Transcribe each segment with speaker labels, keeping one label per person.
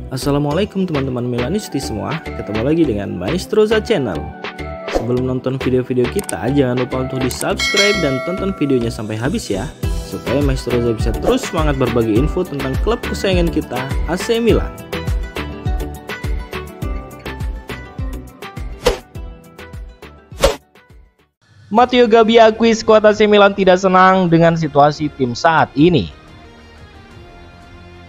Speaker 1: Assalamualaikum teman-teman Milanisti semua, ketemu lagi dengan Maestroza Channel. Sebelum nonton video-video kita, jangan lupa untuk di subscribe dan tonton videonya sampai habis ya, supaya Maestroza bisa terus semangat berbagi info tentang klub kesayangan kita, AC Milan. Matteo Gabbia akui skuad AC Milan tidak senang dengan situasi tim saat ini.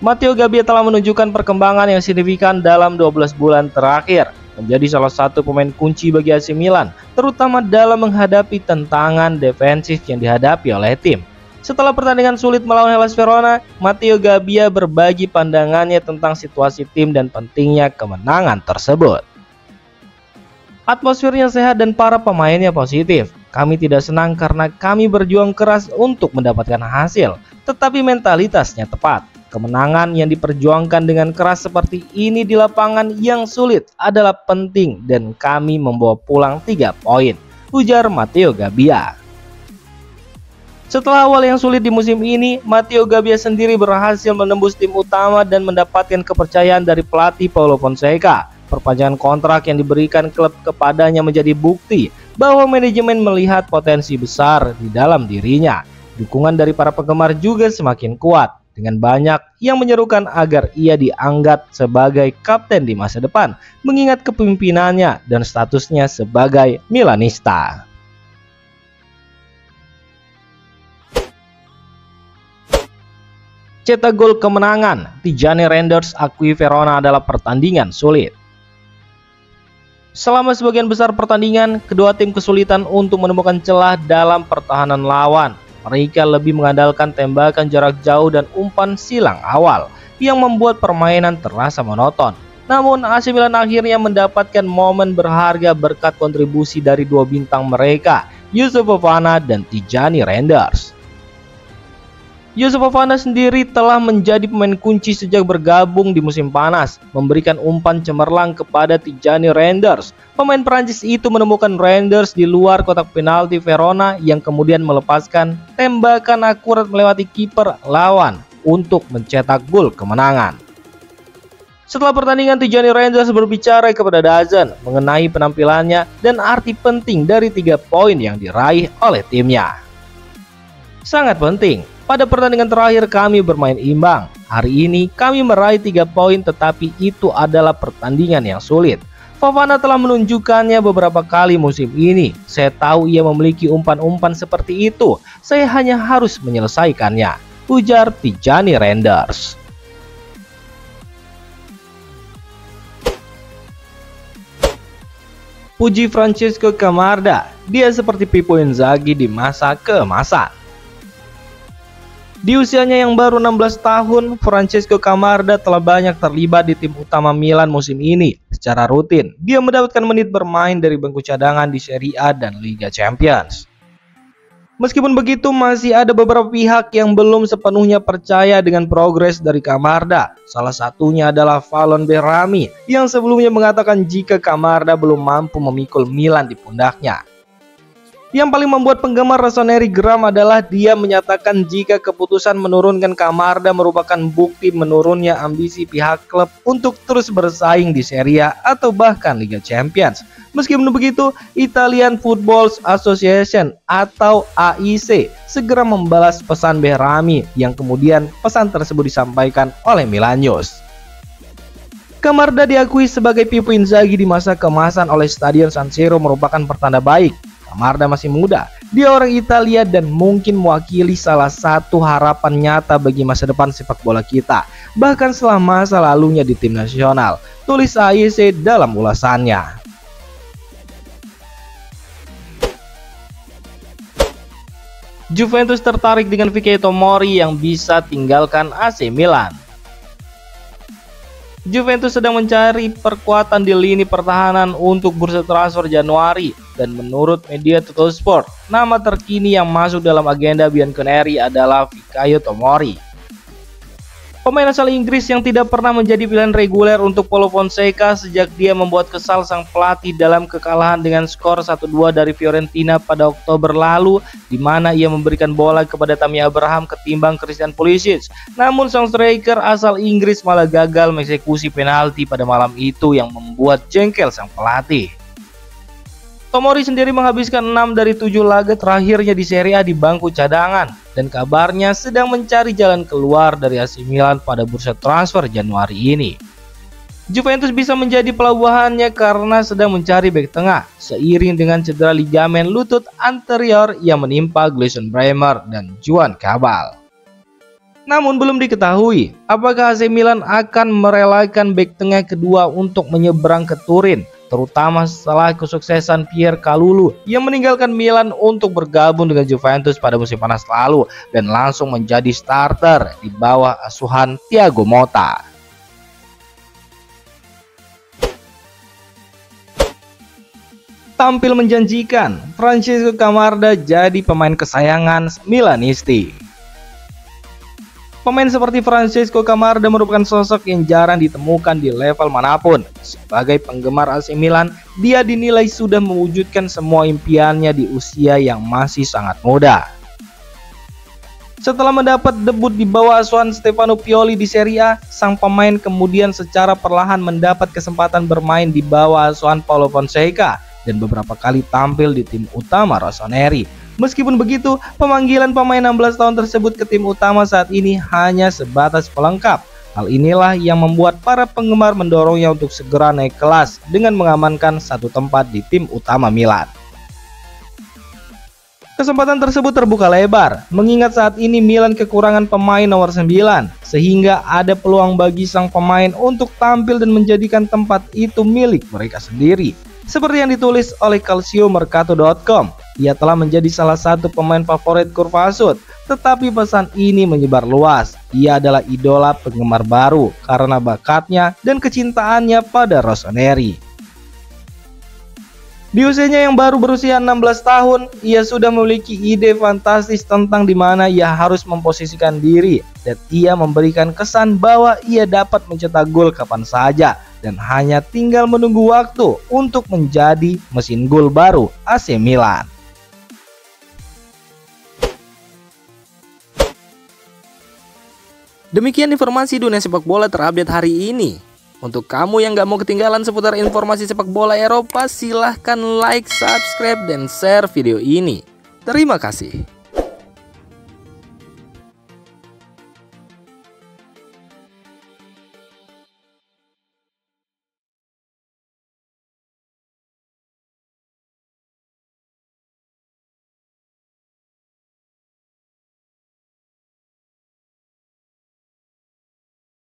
Speaker 1: Matteo Gabbia telah menunjukkan perkembangan yang signifikan dalam 12 bulan terakhir, menjadi salah satu pemain kunci bagi AC Milan, terutama dalam menghadapi tantangan defensif yang dihadapi oleh tim. Setelah pertandingan sulit melawan Hellas Verona, Matteo Gabbia berbagi pandangannya tentang situasi tim dan pentingnya kemenangan tersebut. Atmosfernya sehat dan para pemainnya positif. Kami tidak senang karena kami berjuang keras untuk mendapatkan hasil, tetapi mentalitasnya tepat. Kemenangan yang diperjuangkan dengan keras seperti ini di lapangan yang sulit adalah penting dan kami membawa pulang 3 poin, ujar Matteo Gabbia. Setelah awal yang sulit di musim ini, Matteo Gabbia sendiri berhasil menembus tim utama dan mendapatkan kepercayaan dari pelatih Paulo Fonseca. Perpanjangan kontrak yang diberikan klub kepadanya menjadi bukti bahwa manajemen melihat potensi besar di dalam dirinya. Dukungan dari para penggemar juga semakin kuat, dengan banyak yang menyerukan agar ia dianggap sebagai kapten di masa depan, mengingat kepemimpinannya dan statusnya sebagai Milanista. Cetak gol kemenangan, Tijani Reinders akui Verona adalah pertandingan sulit. Selama sebagian besar pertandingan, kedua tim kesulitan untuk menemukan celah dalam pertahanan lawan. Mereka lebih mengandalkan tembakan jarak jauh dan umpan silang awal yang membuat permainan terasa monoton. Namun AC Milan akhirnya mendapatkan momen berharga berkat kontribusi dari 2 bintang mereka, Youssouf Fofana dan Tijani Reinders. Youssouf Fofana sendiri telah menjadi pemain kunci sejak bergabung di musim panas, memberikan umpan cemerlang kepada Tijani Reinders. Pemain Prancis itu menemukan Reinders di luar kotak penalti Verona yang kemudian melepaskan tembakan akurat melewati kiper lawan untuk mencetak gol kemenangan. Setelah pertandingan, Tijani Reinders berbicara kepada DAZN mengenai penampilannya dan arti penting dari 3 poin yang diraih oleh timnya. Sangat penting. Pada pertandingan terakhir kami bermain imbang. Hari ini kami meraih 3 poin, tetapi itu adalah pertandingan yang sulit. Fofana telah menunjukkannya beberapa kali musim ini. Saya tahu ia memiliki umpan-umpan seperti itu. Saya hanya harus menyelesaikannya, ujar Tijani Reinders. Puji Francesco Camarda, dia seperti Pippo Inzaghi di masa keemasan. Di usianya yang baru 16 tahun, Francesco Camarda telah banyak terlibat di tim utama Milan musim ini. Secara rutin, dia mendapatkan menit bermain dari bangku cadangan di Serie A dan Liga Champions. Meskipun begitu, masih ada beberapa pihak yang belum sepenuhnya percaya dengan progres dari Camarda. Salah satunya adalah Valon Behrami yang sebelumnya mengatakan jika Camarda belum mampu memikul Milan di pundaknya. Yang paling membuat penggemar Rossoneri geram adalah dia menyatakan jika keputusan menurunkan Camarda merupakan bukti menurunnya ambisi pihak klub untuk terus bersaing di Serie A atau bahkan Liga Champions. Meskipun begitu, Italian Football Association atau AIC segera membalas pesan Behrami yang kemudian pesan tersebut disampaikan oleh Milan News. Camarda diakui sebagai Pippo Inzaghi di masa keemasan oleh Stadion San Siro merupakan pertanda baik. Camarda masih muda, dia orang Italia dan mungkin mewakili salah satu harapan nyata bagi masa depan sepak bola kita, bahkan setelah masa lalunya di tim nasional, tulis AIC dalam ulasannya. Juventus tertarik dengan Vicario Tomori yang bisa tinggalkan AC Milan. Juventus sedang mencari perkuatan di lini pertahanan untuk bursa transfer Januari, dan menurut media Tuttosport, nama terkini yang masuk dalam agenda Bianconeri adalah Vicario Tomori. Pemain asal Inggris yang tidak pernah menjadi pilihan reguler untuk Paulo Fonseca sejak dia membuat kesal sang pelatih dalam kekalahan dengan skor 1-2 dari Fiorentina pada Oktober lalu, di mana ia memberikan bola kepada Tammy Abraham ketimbang Christian Pulisic. Namun sang striker asal Inggris malah gagal mengeksekusi penalti pada malam itu yang membuat jengkel sang pelatih. Tomori sendiri menghabiskan 6 dari 7 laga terakhirnya di Serie A di bangku cadangan dan kabarnya sedang mencari jalan keluar dari AC Milan pada bursa transfer Januari ini. Juventus bisa menjadi pelabuhannya karena sedang mencari bek tengah seiring dengan cedera ligamen lutut anterior yang menimpa Gleison Bremer dan Juan Cabal. Namun belum diketahui apakah AC Milan akan merelakan bek tengah kedua untuk menyeberang ke Turin, terutama setelah kesuksesan Pierre Kalulu yang meninggalkan Milan untuk bergabung dengan Juventus pada musim panas lalu dan langsung menjadi starter di bawah asuhan Thiago Motta. Tampil menjanjikan, Francesco Camarda jadi pemain kesayangan Milanisti. Pemain seperti Francesco Camarda merupakan sosok yang jarang ditemukan di level manapun. Sebagai penggemar AC Milan, dia dinilai sudah mewujudkan semua impiannya di usia yang masih sangat muda. Setelah mendapat debut di bawah asuhan Stefano Pioli di Serie A, sang pemain kemudian secara perlahan mendapat kesempatan bermain di bawah asuhan Paulo Fonseca dan beberapa kali tampil di tim utama Rossoneri. Meskipun begitu, pemanggilan pemain 16 tahun tersebut ke tim utama saat ini hanya sebatas pelengkap. Hal inilah yang membuat para penggemar mendorongnya untuk segera naik kelas dengan mengamankan satu tempat di tim utama Milan. Kesempatan tersebut terbuka lebar, mengingat saat ini Milan kekurangan pemain nomor 9, sehingga ada peluang bagi sang pemain untuk tampil dan menjadikan tempat itu milik mereka sendiri. Seperti yang ditulis oleh calciomercato.com, ia telah menjadi salah satu pemain favorit Kurvasut, tetapi pesan ini menyebar luas. Ia adalah idola penggemar baru karena bakatnya dan kecintaannya pada Rossoneri. Di usianya yang baru berusia 16 tahun, ia sudah memiliki ide fantastis tentang di mana ia harus memposisikan diri, dan ia memberikan kesan bahwa ia dapat mencetak gol kapan saja dan hanya tinggal menunggu waktu untuk menjadi mesin gol baru AC Milan. Demikian informasi dunia sepak bola terupdate hari ini. Untuk kamu yang gak mau ketinggalan seputar informasi sepak bola Eropa, silahkan like, subscribe, dan share video ini. Terima kasih.